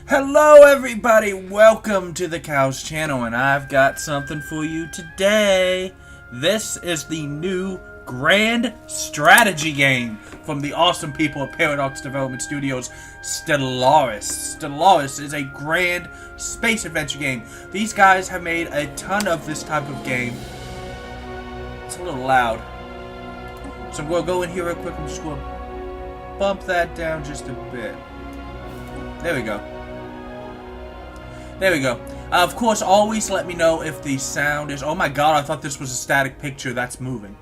Hello everybody, welcome to the Cow's channel, and I've got something for you today. This is the new grand strategy game from the awesome people at Paradox Development Studios, Stellaris. Stellaris is a grand space adventure game. These guys have made a ton of this type of game. It's a little loud. So we'll go in here real quick and just go bump that down just a bit. There we go. There we go. Of course, always let me know if the sound is... Oh my god, I thought this was a static picture that's moving.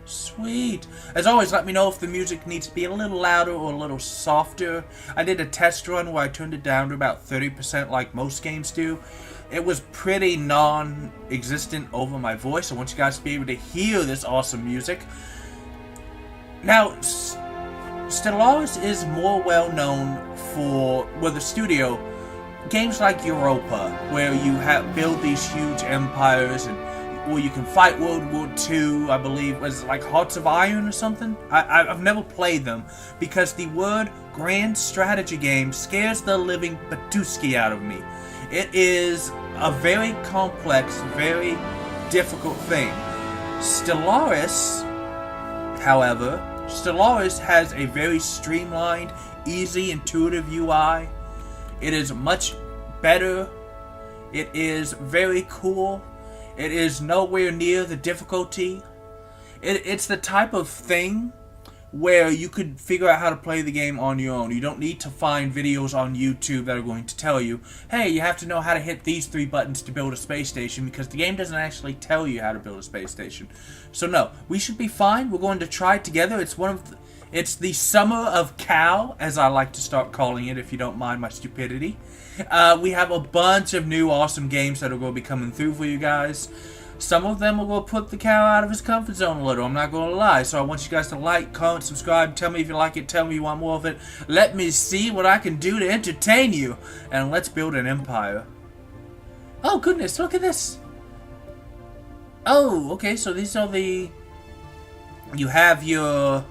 Sweet. As always, let me know if the music needs to be a little louder or a little softer. I did a test run where I turned it down to about 30% like most games do. It was pretty non-existent over my voice. I want you guys to be able to hear this awesome music. Now, Stellaris is more well known for, well, the studio, games like Europa, where you build these huge empires, and or you can fight World War II, I believe, was it like Hearts of Iron or something? I've never played them, because the word grand strategy game scares the living Batuski out of me. It is a very complex, very difficult thing. Stellaris, however, Stellaris has a very streamlined, easy, intuitive UI. It is much better. It is very cool. It is nowhere near the difficulty. It's the type of thing where you could figure out how to play the game on your own. You don't need to find videos on YouTube that are going to tell you, hey, you have to know how to hit these 3 buttons to build a space station, because the game doesn't actually tell you how to build a space station. So no, we should be fine. We're going to try it together. It's the summer of Cow, as I like to start calling it, if you don't mind my stupidity. We have a bunch of new awesome games that are going to be coming through for you guys. Some of them will put the cow out of his comfort zone a little, I'm not going to lie. So I want you guys to like, comment, subscribe, tell me if you like it, tell me you want more of it. Let me see what I can do to entertain you. And let's build an empire. Oh goodness, look at this. Oh, okay, so these are the... You have your...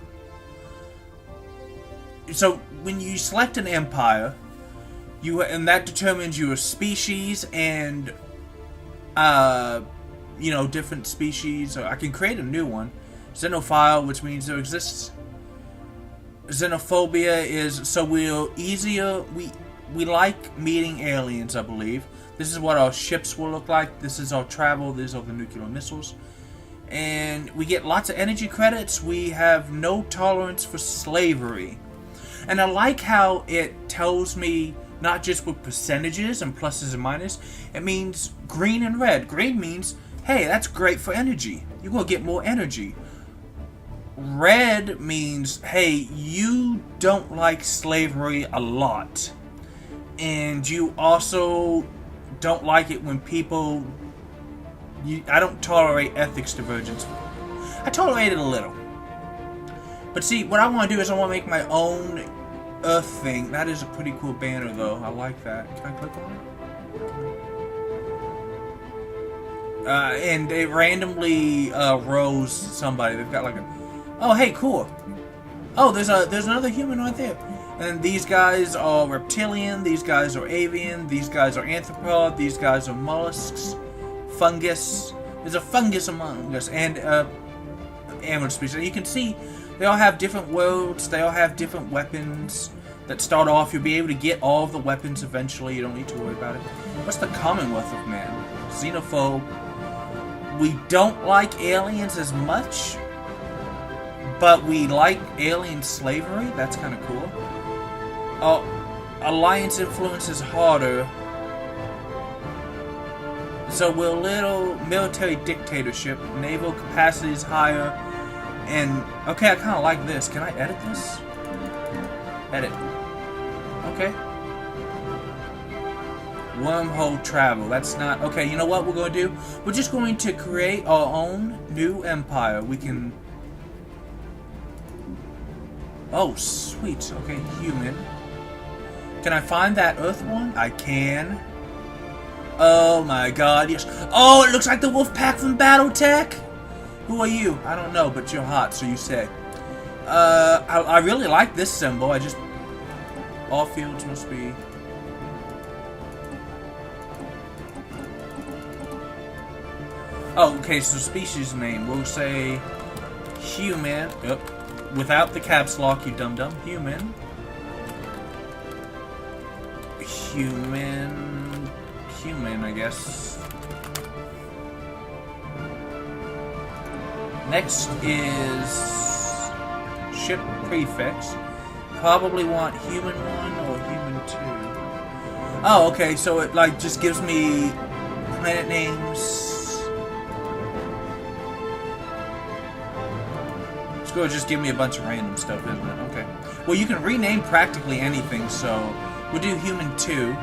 So when you select an empire, and that determines your species and you know, different species. I can create a new one. Xenophile, which means there exists. Xenophobia is so we like meeting aliens, I believe. This is what our ships will look like. This is our travel. These are the nuclear missiles. And we get lots of energy credits. We have no tolerance for slavery. And I like how it tells me not just with percentages and pluses and minuses. It means green and red. Green means, hey, that's great for energy. You're going to get more energy. Red means, hey, you don't like slavery a lot. And you also don't like it when people... I don't tolerate ethics divergence. I tolerate it a little. But see, what I want to do is I want to make my own Earth thing. That is a pretty cool banner, though. I like that. Can I click on it? And it randomly rose somebody. They've got like a... Oh, hey, cool. Oh, there's another human right there. And these guys are reptilian. These guys are avian. These guys are anthropod. These guys are mollusks. Fungus. There's a fungus among us. And animal species. And you can see they all have different worlds. They all have different weapons that start off. You'll be able to get all of the weapons eventually. You don't need to worry about it. What's the Commonwealth of Man? Xenophobe. We don't like aliens as much, but we like alien slavery. That's kind of cool. Oh, alliance influence is harder. So we're a little military dictatorship. Naval capacity is higher. And, okay, I kind of like this. Can I edit this? Edit. Okay. Wormhole travel. That's not... Okay, you know what we're going to do? We're just going to create our own new empire. We can... Oh, sweet. Okay, human. Can I find that Earth one? I can. Oh my god, yes. Oh, it looks like the wolf pack from Battletech. Who are you? I don't know, but you're hot, so you say. I really like this symbol. All fields must be... Oh, okay, so species name. We'll say human. Yep. Without the caps lock, you dum-dum. Human. Human, I guess. Next is ship prefix. Probably want human 1 or human 2. Oh, okay, so it like just gives me planet names. It's going to just give me a bunch of random stuff, isn't it? Okay. Well, you can rename practically anything, so we'll do human 2.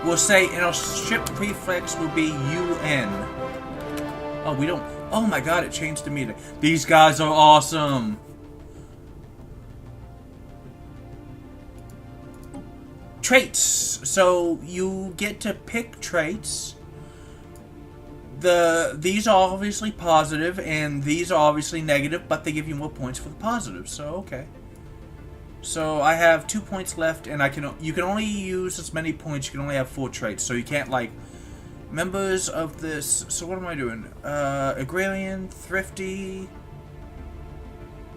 We'll say, and our ship prefix will be UN. Oh, we don't... Oh my god, it changed to me. These guys are awesome. Traits. So, you get to pick traits. These are obviously positive, and these are obviously negative, but they give you more points for the positive, so okay. So I have 2 points left, and you can only use as many points. You can only have 4 traits, so you can't like members of this. So what am I doing? Agrarian, thrifty,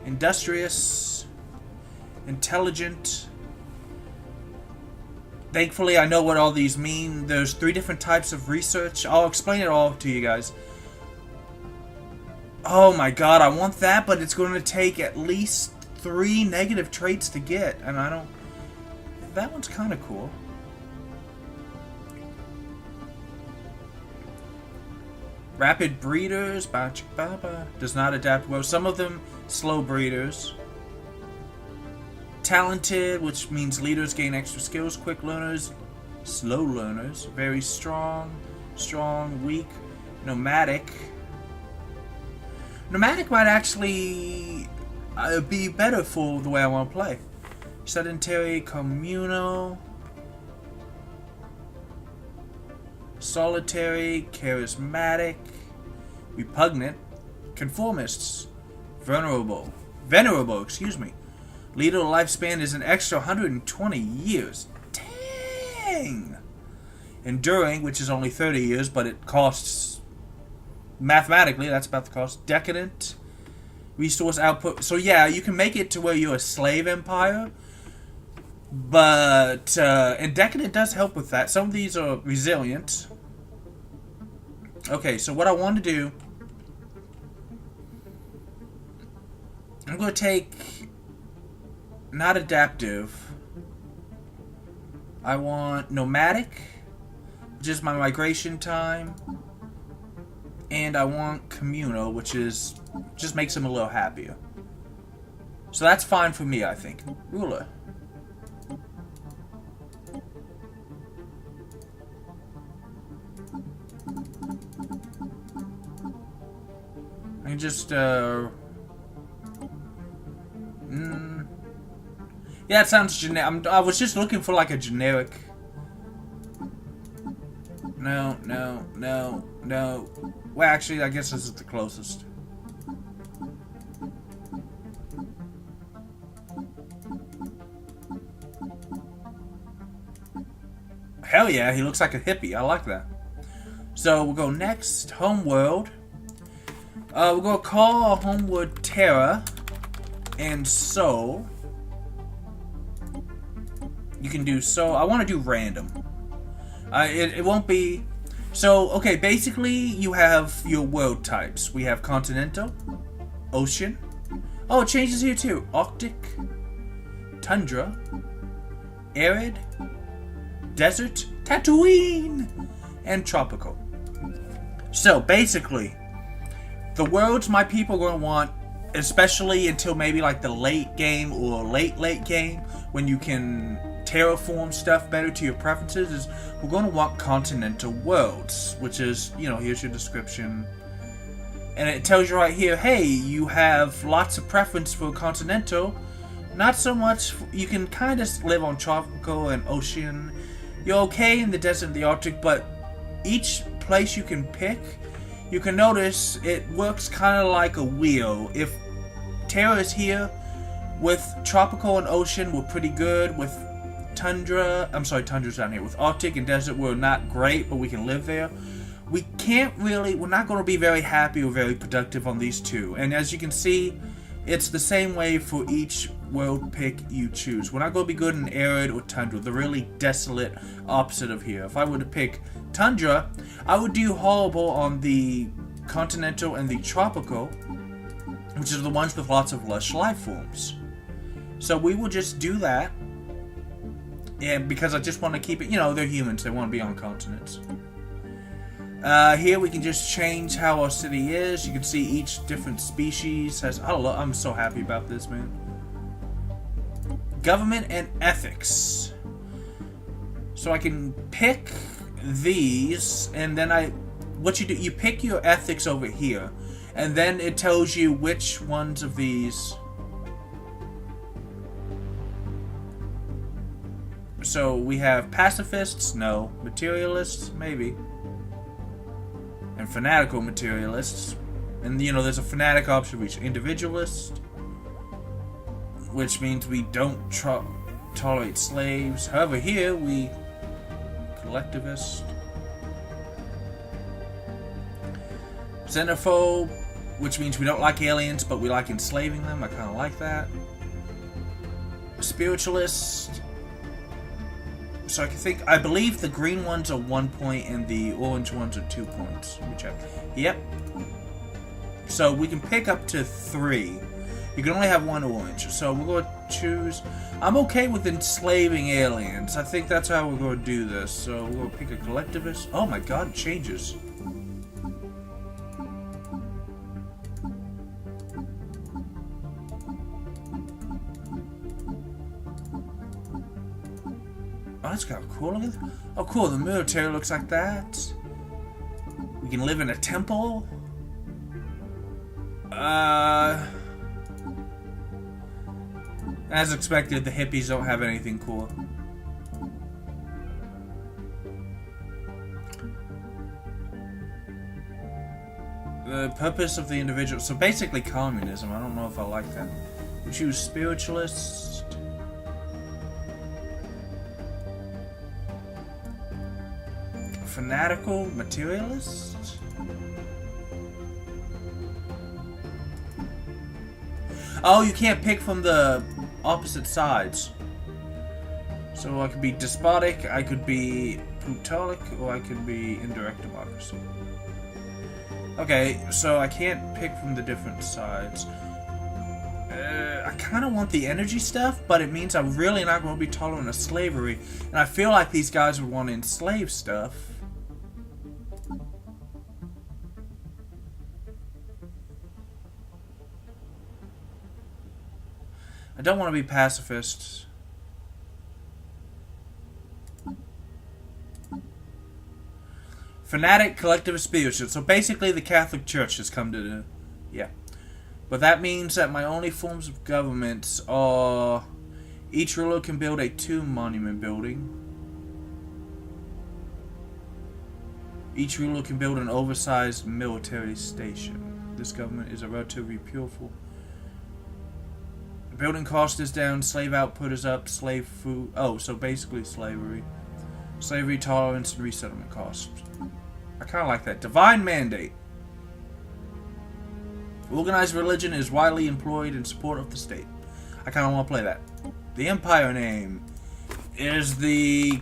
industrious, intelligent. Thankfully, I know what all these mean. There's 3 different types of research. I'll explain it all to you guys. Oh my god, I want that, but it's going to take at least 3 negative traits to get, and I don't... That one's kind of cool. Rapid breeders, does not adapt well. Some of them slow breeders. Talented, which means leaders gain extra skills. Quick learners, slow learners. Very strong, weak. Nomadic. Nomadic might actually be better for the way I want to play. Sedentary, communal, solitary, charismatic, repugnant, conformists, venerable, excuse me. Leader lifespan is an extra 120 years. Dang! Enduring, which is only 30 years, but it costs, mathematically, that's about the cost. Decadent, resource output. So yeah, you can make it to where you're a slave empire, but, and Decadent does help with that. Some of these are resilient. Okay, so what I want to do, I'm going to take, not adaptive, I want nomadic, which is my migration time, and I want communal, which is, just makes them a little happier. So that's fine for me, I think. Ruler. I can just, yeah, it sounds generic. I was just looking for like a generic. No. Well, actually, I guess this is the closest. Hell yeah, he looks like a hippie. I like that. So we'll go next. Homeworld. We're going to call our homeworld Terra and Soul. You can do Soul. I want to do random. It won't be... So, okay, basically you have your world types. We have continental, ocean. Oh, it changes here too. Arctic, tundra, arid, desert, Tatooine, and tropical. So, basically, the worlds my people are going to want, especially until maybe like the late game or late game, when you can terraform stuff better to your preferences, is we're going to want continental worlds, which is, you know, here's your description. And it tells you right here, hey, you have lots of preference for continental. Not so much, you can kind of live on tropical and ocean. You're okay in the desert and the Arctic, but each place you can pick, you can notice it works kind of like a wheel. If Terra is here, with tropical and ocean, we're pretty good. With tundra, tundra's down here. With Arctic and desert, we're not great, but we can live there. We're not going to be very happy or very productive on these two. And as you can see, it's the same way for each world pick you choose. We're not going to be good in arid or tundra, the really desolate opposite of here. If I were to pick tundra, I would do horrible on the continental and the tropical, which are the ones with lots of lush life forms. So we will just do that. And because I just want to keep it, they're humans, they want to be on continents. Here we can just change how our city is. You can see each different species has... I'm so happy about this, man. Government and ethics. So I can pick these, and then what you do, you pick your ethics over here, and then it tells you which ones of these. So we have pacifists, no. Materialists, maybe. And fanatical materialists. And there's a fanatic option for each. Individualist, which means we don't tolerate slaves. However, here we collectivist. Xenophobe, which means we don't like aliens, but we like enslaving them. I kind of like that. Spiritualist. So I believe the green ones are 1 point and the orange ones are 2 points. Let me check. Yep. So we can pick up to 3. You can only have 1 orange. So we're going to choose... I'm okay with enslaving aliens. I think that's how we're going to do this. So we're going to pick a collectivist. Oh my god, it changes. Oh, that's kind of cool. Oh, cool. The military looks like that. We can live in a temple. As expected, the hippies don't have anything cool. The purpose of the individual. So basically communism. I don't know if I like that. We choose spiritualist. Fanatical materialist. Oh, you can't pick from the opposite sides. So I could be despotic, I could be plutonic, or I could be indirect democracy. Okay, so I can't pick from the different sides. I kind of want the energy stuff, but it means I'm really not going to be tolerant of slavery. And I feel like these guys would want to enslave stuff. I don't want to be pacifists. Fanatic, collectivist, spiritual. So basically the Catholic Church has come to the... Yeah. But that means that my only forms of governments are... Each ruler can build a tomb monument building. Each ruler can build an oversized military station. This government is a relatively pureful... Building cost is down, slave output is up, slave food... Oh, so basically slavery. Slavery tolerance and resettlement costs. I kind of like that. Divine mandate. Organized religion is widely employed in support of the state. I kind of want to play that. The empire name is the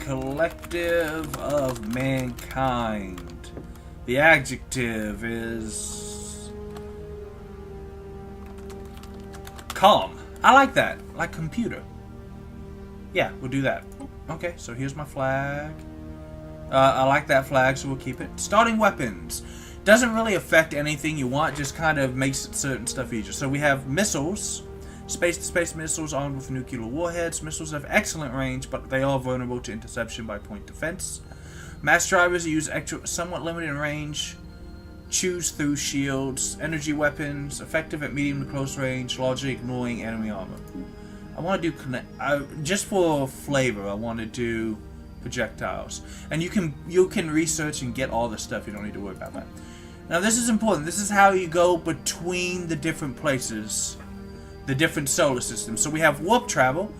collective of mankind. The adjective is... calm. I like that. Like computer. Yeah, we'll do that. Okay, so here's my flag. I like that flag, so we'll keep it. Starting weapons. Doesn't really affect anything you want, just kind of makes certain stuff easier. So we have missiles. Space-to-space missiles armed with nuclear warheads. Missiles have excellent range, but they are vulnerable to interception by point defense. Mass drivers use somewhat limited range. Choose through shields. Energy weapons, effective at medium to close range, largely ignoring enemy armor. I want to do just for flavor. I want to do projectiles, and you can research and get all the stuff. You don't need to worry about that. Now this is important. This is how you go between the different places, the different solar systems. So we have warp travel.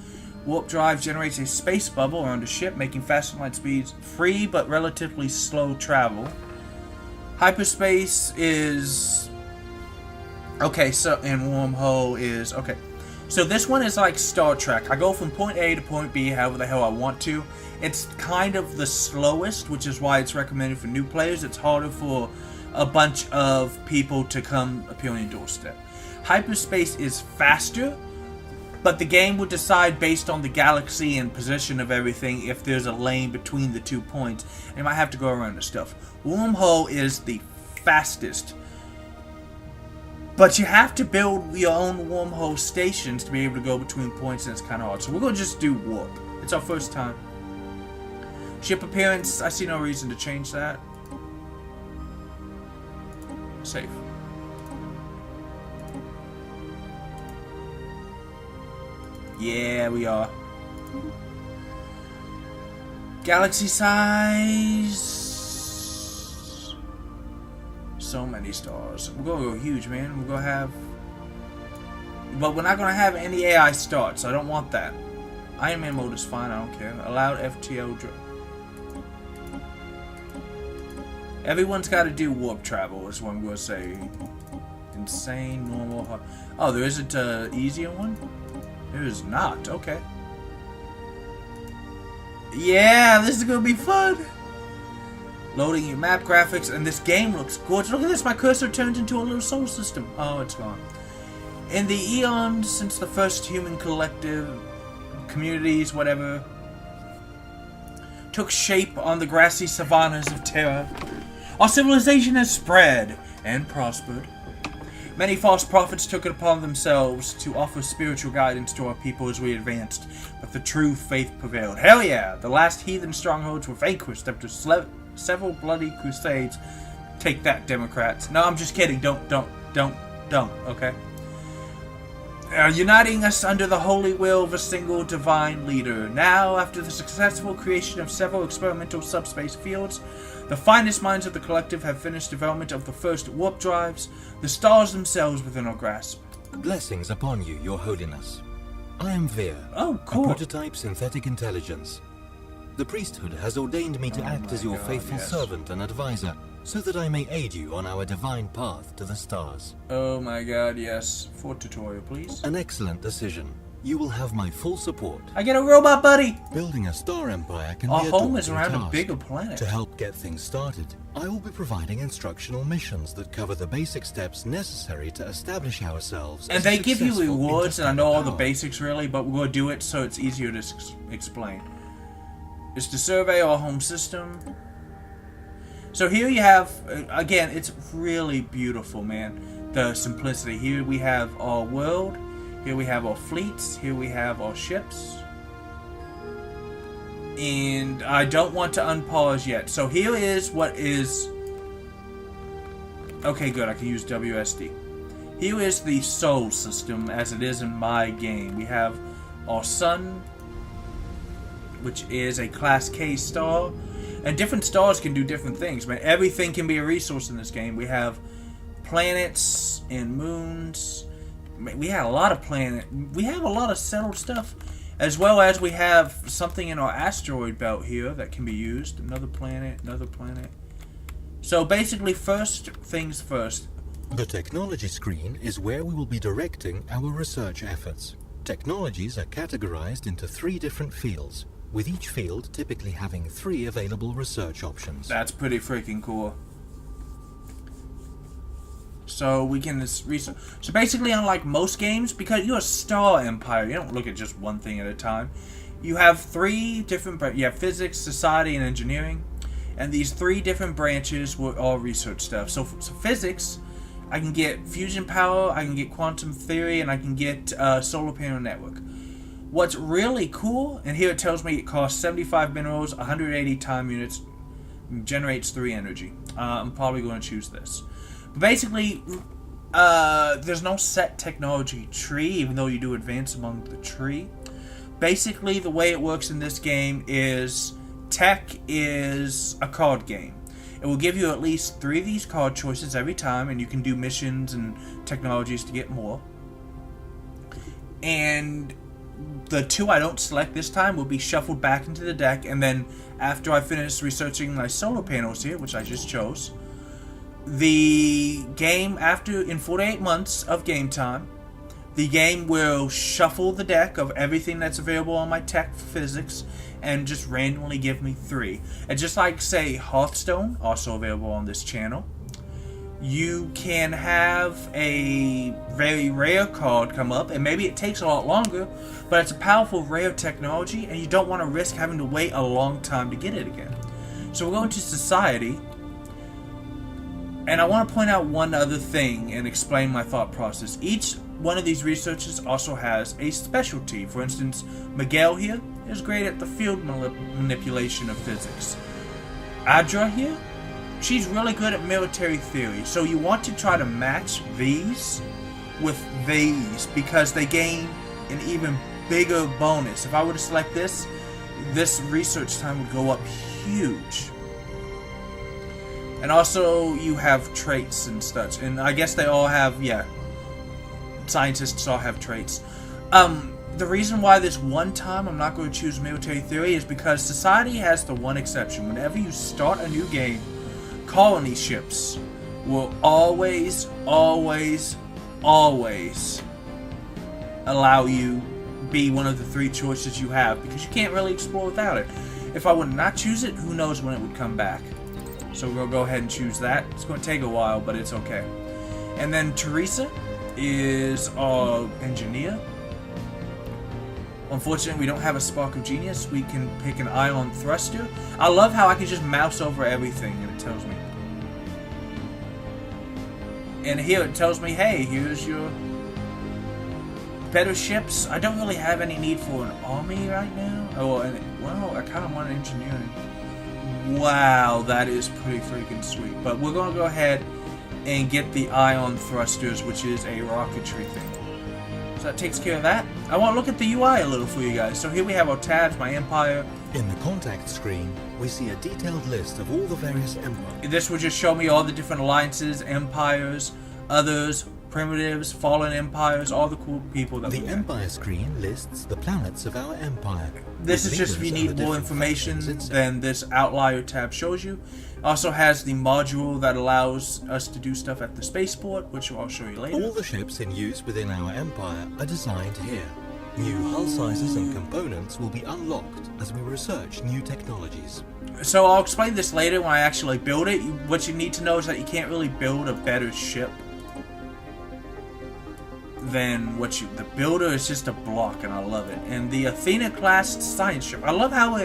Warp drive generates a space bubble around a ship, making fast and light speeds free but relatively slow travel. Hyperspace is... okay, so... and wormhole is... okay. So this one is like Star Trek. I go from point A to point B however the hell I want to. It's kind of the slowest, which is why it's recommended for new players. It's harder for a bunch of people to come appear on your doorstep. Hyperspace is faster, but the game will decide based on the galaxy and position of everything if there's a lane between the 2 points. You might have to go around the stuff. Wormhole is the fastest, but you have to build your own wormhole stations to be able to go between points, and it's kind of hard. So we're going to just do warp. It's our first time. Ship appearance, I see no reason to change that. Safe. Yeah, we are. Galaxy size. So many stars. We're gonna go huge, man. We're gonna have... but we're not gonna have any AI starts. I don't want that. Iron Man mode is fine, I don't care. Allowed FTO... everyone's got to do warp travel, is what I'm going to say. Insane, normal, hard. Oh, there isn't an easier one? There is not. Okay. Yeah, this is going to be fun. Loading your map graphics, and this game looks gorgeous. Look at this, my cursor turned into a little solar system. Oh, it's gone. In the eons since the first human collective, communities, whatever, took shape on the grassy savannas of Terra, our civilization has spread and prospered. Many false prophets took it upon themselves to offer spiritual guidance to our people as we advanced, but the true faith prevailed. Hell yeah! The last heathen strongholds were vanquished after several bloody crusades. Take that, Democrats. No, I'm just kidding. Don't, okay? Uniting us under the holy will of a single divine leader. Now, after the successful creation of several experimental subspace fields, the finest minds of the collective have finished development of the first warp drives, the stars themselves within our grasp. Blessings upon you, your holiness. I am Veer, oh, cool. A prototype synthetic intelligence. The priesthood has ordained me to act as your faithful servant and advisor, so that I may aid you on our divine path to the stars. Oh my god, yes. For tutorial, please. An excellent decision. You will have my full support. I get a robot buddy! Building a star empire can our be a home is daunting around task. a bigger planet. To help get things started, I will be providing instructional missions that cover the basic steps necessary to establish ourselves. And they give you rewards, and I know all the basics really, but we're going to do it so it's easier to explain. It's to survey our home system. So here you have, again, it's really beautiful, man. The simplicity. Here we have our world. Here we have our fleets. Here we have our ships. And I don't want to unpause yet. So here is what is... okay, good. I can use WSD. Here is the Sol system as it is in my game. We have our sun, which is a Class K star. And different stars can do different things, man. Everything can be a resource in this game. We have planets and moons. We have a lot of we have a lot of settled stuff. As well as we have something in our asteroid belt here that can be used. Another planet, another planet. So basically, first things first. The technology screen is where we will be directing our research efforts. Technologies are categorized into 3 different fields, with each field typically having 3 available research options. That's pretty freaking cool. So we can research. So basically, unlike most games, because you're a star empire, you don't look at just one thing at a time. You have 3 different. You have physics, society, and engineering, and these 3 different branches were all research stuff. So physics, I can get fusion power, I can get quantum theory, and I can get solar panel network. What's really cool, and here it tells me it costs 75 minerals, 180 time units, generates 3 energy. I'm probably going to choose this. But basically, there's no set technology tree, even though you do advance among the tree. Basically, the way it works in this game is tech is a card game. It will give you at least 3 of these card choices every time, and you can do missions and technologies to get more. And the 2 I don't select this time will be shuffled back into the deck, and then after I finish researching my solar panels here, which I just chose, the game, in 48 months of game time, the game will shuffle the deck of everything that's available on my tech physics and just randomly give me 3. And just like, say, Hearthstone, also available on this channel, you can have a very rare card come up, and maybe it takes a lot longer, but it's a powerful rare technology, and you don't want to risk having to wait a long time to get it again. So we're going to Society, and I want to point out one other thing and explain my thought process. Each one of these researchers also has a specialty. For instance, Miguel here is great at the field manipulation of physics. Adra here, she's really good at military theory. So you want to try to match these with these because they gain an even bigger bonus. If I were to select this research time would go up huge. And also you have traits and such. And I guess they all have, yeah, scientists all have traits. The reason why this one time I'm not going to choose military theory is because Society has the one exception. Whenever you start a new game, colony ships will always, always, always allow you be one of the 3 choices you have, because you can't really explore without it. If I would not choose it, who knows when it would come back. So we'll go ahead and choose that. It's going to take a while, but it's okay. And then Teresa is our engineer. Unfortunately, we don't have a spark of genius. We can pick an ion thruster. I love how I can just mouse over everything and it tells me. And here it tells me, hey, here's your better ships. I don't really have any need for an army right now. Oh, well, I kind of want engineering. Wow, that is pretty freaking sweet. But we're going to go ahead and get the ion thrusters, which is a rocketry thing. So that takes care of that. I want to look at the UI a little for you guys. So here we have our tabs, my empire. In the contact screen, we see a detailed list of all the various empires. This will just show me all the different alliances, empires, others, primitives, fallen empires, all the cool people that we have. The empire screen lists the planets of our empire. This is just if you need more information than this outlier tab shows you. Also has the module that allows us to do stuff at the spaceport, which I'll show you later. All the ships in use within our empire are designed here. New hull sizes and components will be unlocked as we research new technologies. So I'll explain this later when I actually build it. What you need to know is that you can't really build a better ship than the builder is just a block, and I love it. And the Athena class science ship, I love how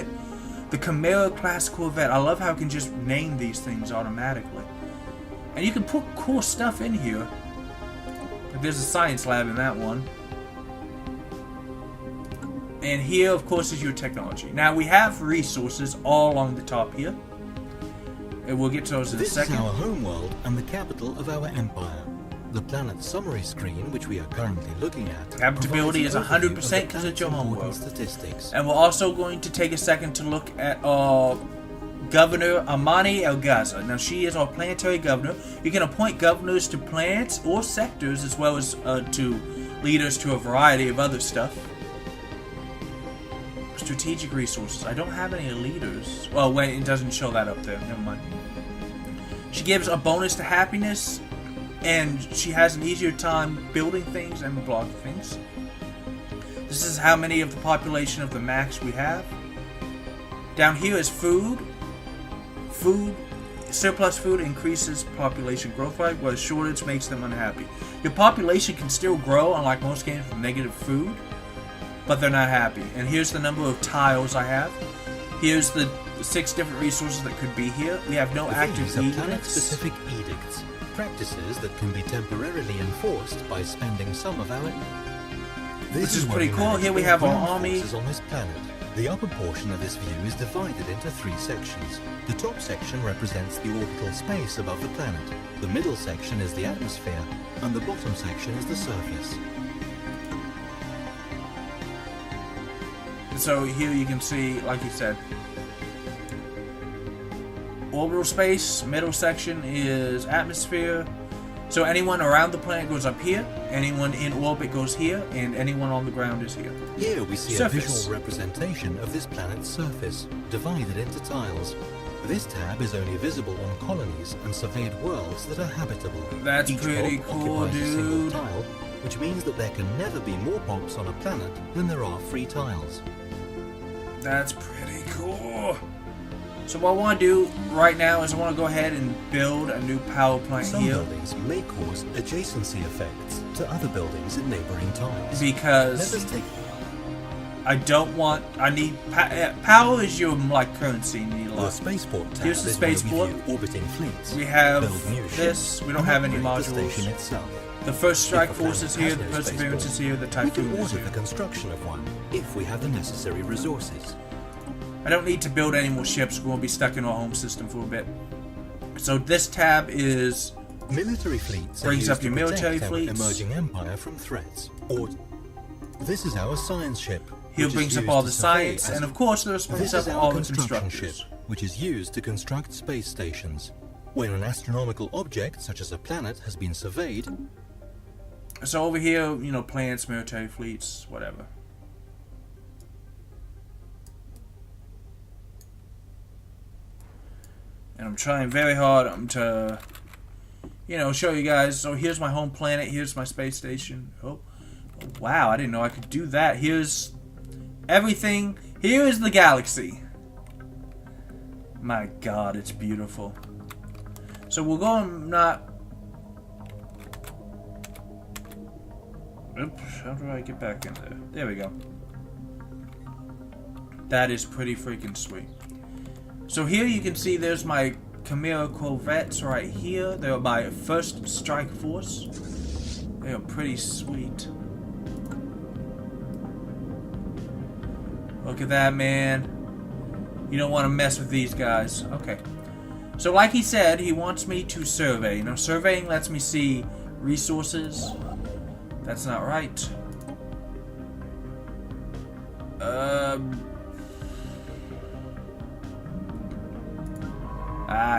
the Chimera class corvette, I love how it can just name these things automatically. And you can put cool stuff in here. Like there's a science lab in that one. And here, of course, is your technology. Now we have resources all along the top here, and we'll get to those in a second. This is our homeworld and the capital of our empire. The planet summary screen, which we are currently looking at, habitability is 100% because it's your homeworld. Statistics. And we're also going to take a second to look at our Governor Amani El Gaza. Now she is our planetary governor. You can appoint governors to planets or sectors, as well as to leaders to a variety of other stuff. Strategic resources. I don't have any leaders. Well, wait, it doesn't show that up there. Never mind. She gives a bonus to happiness, and she has an easier time building things and blocking things. This is how many of the population of the max we have. Down here is food. Surplus food increases population growth rate, while shortage makes them unhappy. Your population can still grow, unlike most games with negative food, but they're not happy. And here's the number of tiles I have. Here's the 6 different resources that could be here. We have no active edicts. Planet-specific edicts, practices that can be temporarily enforced by spending some of our... This is pretty cool. Here we have our army. On this planet. The upper portion of this view is divided into 3 sections. The top section represents the orbital space above the planet. The middle section is the atmosphere, and the bottom section is the surface. So here you can see, like you said, orbital space, middle section is atmosphere, So anyone around the planet goes up here, anyone in orbit goes here, and anyone on the ground is here. Here we see Surface. a visual representation of this planet's surface, divided into tiles. This tab is only visible on colonies and surveyed worlds that are habitable. That's Each pretty pop cool, occupies a single dude. tile, which means that there can never be more pops on a planet than there are free tiles. That's pretty cool. So what I want to do right now is I want to go ahead and build a new power plant Some here. buildings may cause adjacency effects to other buildings in neighboring tiles. Because Let us take I don't want. I need power is your like currency. You need a the lot. spaceport tab. Here's the is where we spaceport. view orbiting fleets. We have build new this. ships, We don't and have any upgrade the modules. station itself. The first strike If a planet force is here. has The no perseverance spaceport, is here. The we can typhoon is order here. the construction of one if we have the necessary resources. I don't need to build any more ships. We're gonna be stuck in our home system for a bit. So this tab is Military fleets Brings are up used your to military protect our fleets. emerging empire from threats. Or this is our science ship. here which is brings up used all to the survey science, as- and of course there's brings This is up our all the construction ship, constructors. which is used to construct space stations. When an astronomical object, such as a planet, has been surveyed, So over here, you know, planets, military fleets, whatever. And I'm trying very hard to, you know, show you guys. So here's my home planet. Here's my space station. Oh, wow! I didn't know I could do that. Here's everything. Here is the galaxy. My God, it's beautiful. So we'll go and not. Oops, how do I get back in there? There we go. That is pretty freaking sweet. So here you can see there's my Chimera Corvettes right here. They're my first strike force. They are pretty sweet. Look at that, man. You don't want to mess with these guys. Okay. So like he said, he wants me to survey. Now surveying lets me see resources. That's not right.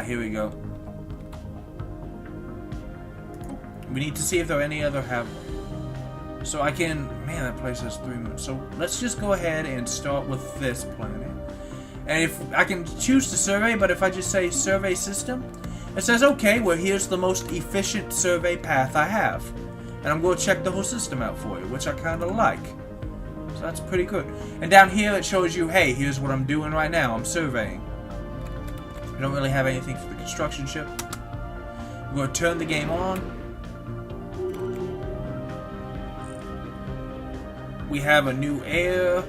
Here we go. We need to see if there are any other have. So I can. Man, that place has 3 minutes. So let's just go ahead and start with this planet. And if I can choose to survey, but if I just say survey system, it says okay. Well, here's the most efficient survey path I have. And I'm going to check the whole system out for you, which I kind of like. So that's pretty good. And down here it shows you, hey, here's what I'm doing right now. I'm surveying. We don't really have anything for the construction ship. We're going to turn the game on. We have a new air.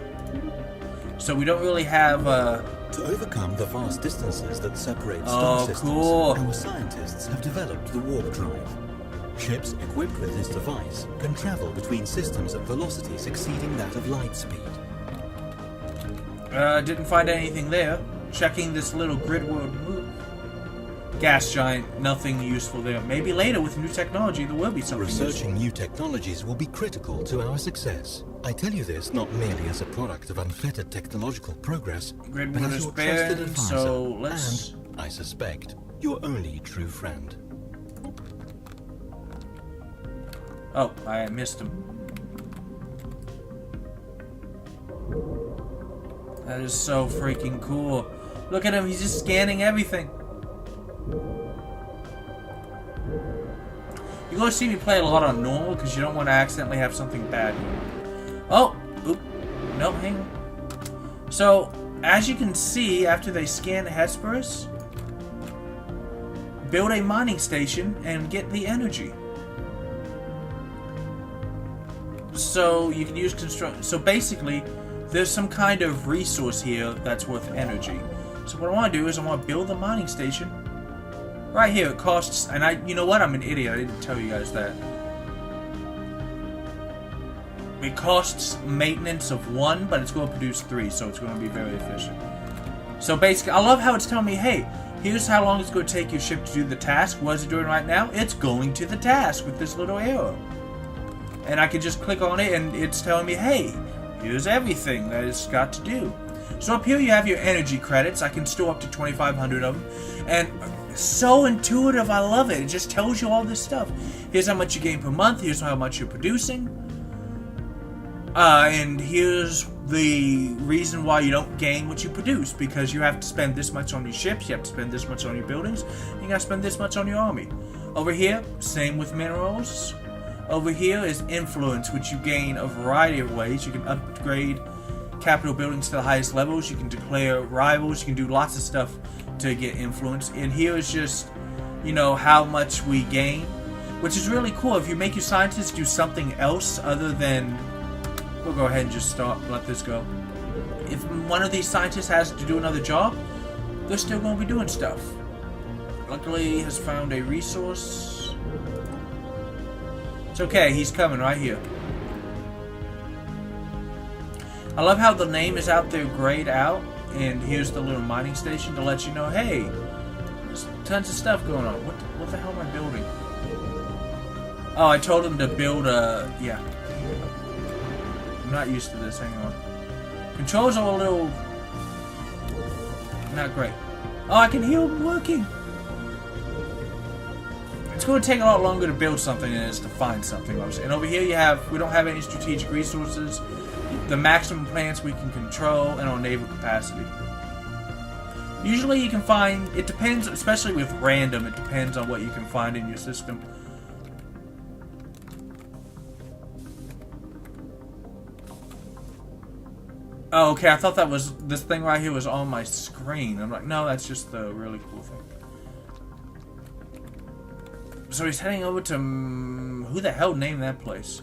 So we don't really have to overcome the vast distances that separate star systems, cool. our scientists have developed the warp drive. Ships equipped with this device can travel between systems at velocities exceeding that of light speed. Didn't find anything there. Checking this little grid world move. Gas giant, nothing useful there. Maybe later with new technology there will be something Researching useful. new technologies will be critical to our success. I tell you this not merely as a product of unfettered technological progress, Grid but world as is your trusted barren, advisor so let's... and, I suspect, your only true friend. Oh, I missed him. That is so freaking cool. Look at him, he's just scanning everything. You're going to see me play a lot on normal because you don't want to accidentally have something bad. Oh, oop. Nope, hang on. So, as you can see, after they scan Hesperus, build a mining station and get the energy. So you can use construct. So basically, there's some kind of resource here that's worth energy. So what I want to do is I want to build a mining station. Right here, it costs, and you know what? I'm an idiot. I didn't tell you guys that. It costs maintenance of 1, but it's going to produce 3, so it's going to be very efficient. So basically, I love how it's telling me, hey, here's how long it's going to take your ship to do the task. What is it doing right now? It's going to the task with this little arrow. And I can just click on it and it's telling me, hey, here's everything that it's got to do. So up here you have your energy credits. I can store up to 2,500 of them. And It's so intuitive, I love it. It just tells you all this stuff. Here's how much you gain per month, here's how much you're producing. And here's the reason why you don't gain what you produce, because you have to spend this much on your ships, you have to spend this much on your buildings, you gotta spend this much on your army. Over here, same with minerals. Over here is influence, which you gain a variety of ways. You can upgrade capital buildings to the highest levels, you can declare rivals, you can do lots of stuff to get influence. And here is just, you know, how much we gain, which is really cool. If you make your scientists do something else other than... We'll go ahead and just stop, let this go. If one of these scientists has to do another job, they're still going to be doing stuff. Luckily, he has found a resource. It's okay, he's coming right here. I love how the name is out there grayed out, and here's the little mining station to let you know, hey, there's tons of stuff going on. What the hell am I building? Oh, I told him to build a... yeah. I'm not used to this, hang on. Controls are a little... not great. Oh, I can hear them working! It's going to take a lot longer to build something than it is to find something, obviously. And over here you have... we don't have any strategic resources. The maximum plants we can control, and our naval capacity. Usually you can find... it depends, especially with random, it depends on what you can find in your system. Oh, okay, I thought that was... this thing right here was on my screen. I'm like, no, that's just the really cool thing. So he's heading over to... who the hell named that place?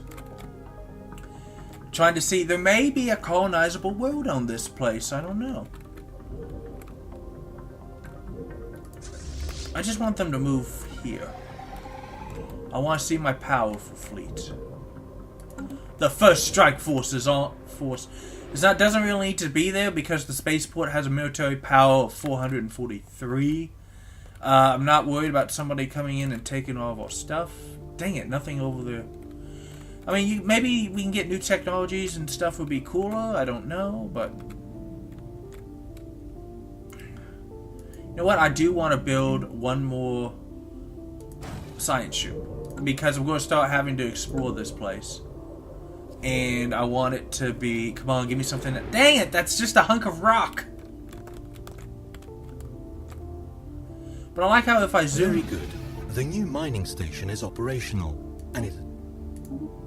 Trying to see... there may be a colonizable world on this place. I don't know. I just want them to move here. I want to see my powerful fleet. The first strike force is on... force... doesn't really need to be there because the spaceport has a military power of 443. I'm not worried about somebody coming in and taking all of our stuff. Dang it, nothing over there. I mean, maybe we can get new technologies and stuff would be cooler. I don't know, but... you know what? I do want to build one more science ship. Because I'm going to start having to explore this place. And I want it to be... come on, give me something that... dang it, that's just a hunk of rock! But I like how if I zoom... very good. The new mining station is operational. And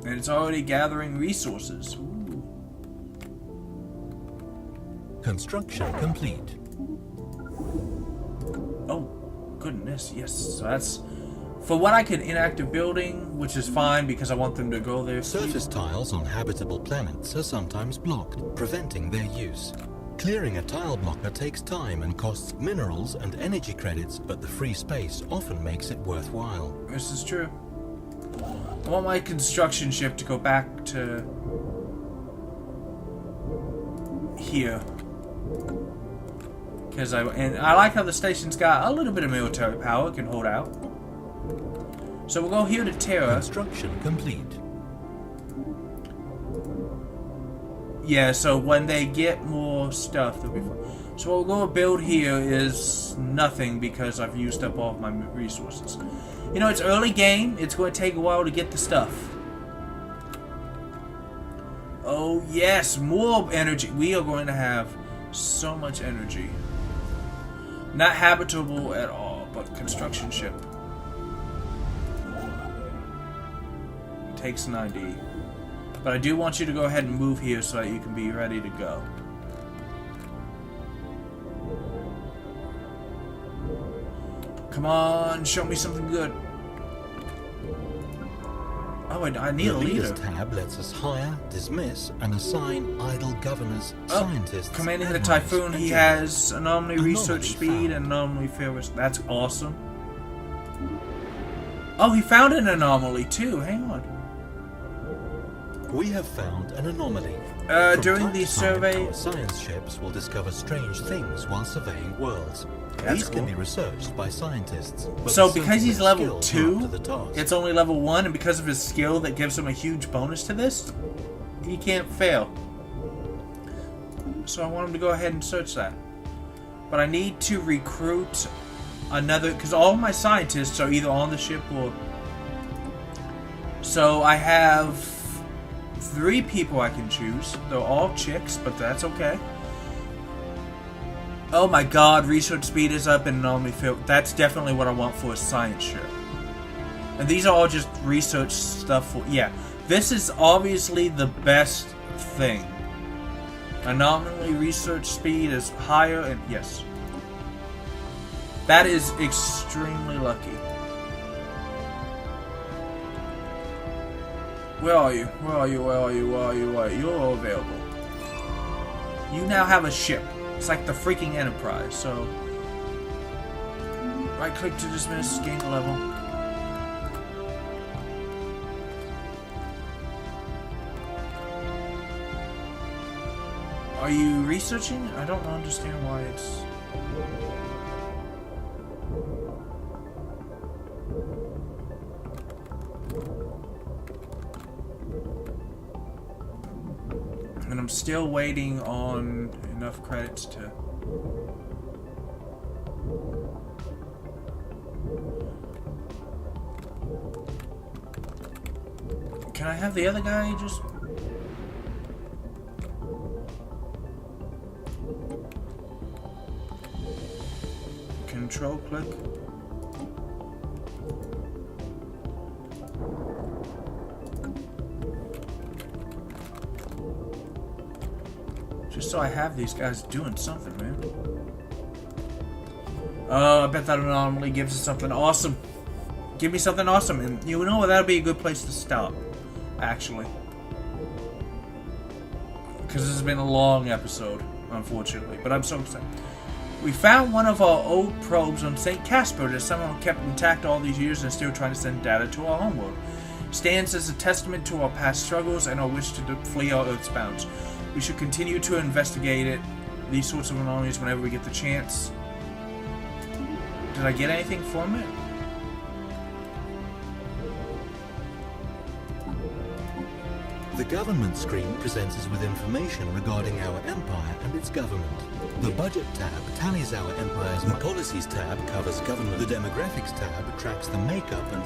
it's already gathering resources. Ooh. Construction complete. Oh, goodness, yes. So that's... for what I could inactive building, which is fine because I want them to go there. Surface tiles on habitable planets are sometimes blocked, preventing their use. Clearing a tile blocker takes time and costs minerals and energy credits, but the free space often makes it worthwhile. This is true. I want my construction ship to go back to... here. Because I like how the station's got a little bit of military power, it can hold out. So we'll go here to Terra. Construction complete. Yeah, so when they get more stuff, they'll be fine. So what we're going to build here is nothing because I've used up all of my resources. You know, it's early game. It's going to take a while to get the stuff. Oh, yes, more energy. We are going to have so much energy. Not habitable at all, but construction ship. Takes 90. But I do want you to go ahead and move here so that you can be ready to go. Come on, show me something good. Oh, I need a leader. The tab lets us hire, dismiss, and assign idle governors, scientists. Commanding the Typhoon, he has anomaly research speed and anomaly failure. That's awesome. Oh, he found an anomaly too. Hang on. We have found an anomaly. During the survey... our science ships will discover strange things while surveying worlds. These can be researched by scientists. So because he's level 2, it's only level 1, and because of his skill that gives him a huge bonus to this, he can't fail. So I want him to go ahead and search that. But I need to recruit another, because all my scientists are either on the ship or... So I have 3 people I can choose. They're all chicks, but that's okay. Oh my god, research speed is up and normally feel. That's definitely what I want for a science ship. And these are all just research stuff for... Yeah, this is obviously the best thing. Anomaly research speed is higher, and yes. That is extremely lucky. Where are you? Where are you? Where are you? Where are you? Where are you? You're available. You now have a ship. It's like the freaking Enterprise, so... Right click to dismiss, gain the level. Are you researching? I don't understand why it's... And I'm still waiting on enough credits to... Can I have the other guy just... Control click. Just so I have these guys doing something, man. Oh, I bet that anomaly gives us something awesome. Give me something awesome, and you know what? That'll be a good place to stop, actually. Because this has been a long episode, unfortunately, but I'm so excited. We found one of our old probes on St. Casper that someone kept intact all these years and is still trying to send data to our homeworld. Stands as a testament to our past struggles and our wish to flee our Earth's bounds. We should continue to investigate it, these sorts of anomalies, whenever we get the chance. Did I get anything from it? The government screen presents us with information regarding our empire and its government. The budget tab tallies our empire's... The policies tab covers government. The demographics tab tracks the makeup and...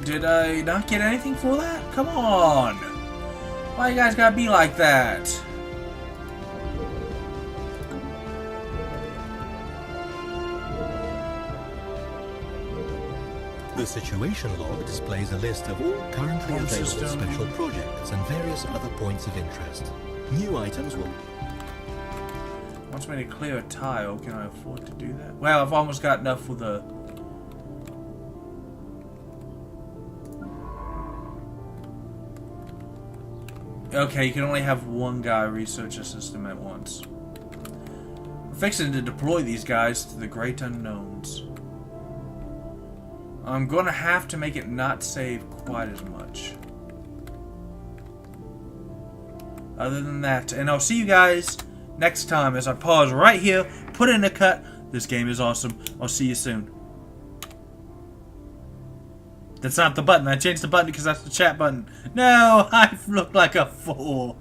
Did I not get anything for that? Come on! Why you guys gotta be like that? The situation log displays a list of all currently available special projects and various other points of interest. New items will... Wants me to clear a tile. Can I afford to do that? Well, I've almost got enough for the... Okay, you can only have one guy research a system at once. I'm fixing to deploy these guys to the great unknowns. I'm going to have to make it not save quite as much. Other than that, and I'll see you guys next time as I pause right here, put in a cut. This game is awesome. I'll see you soon. That's not the button. I changed the button because that's the chat button. No, I look like a fool.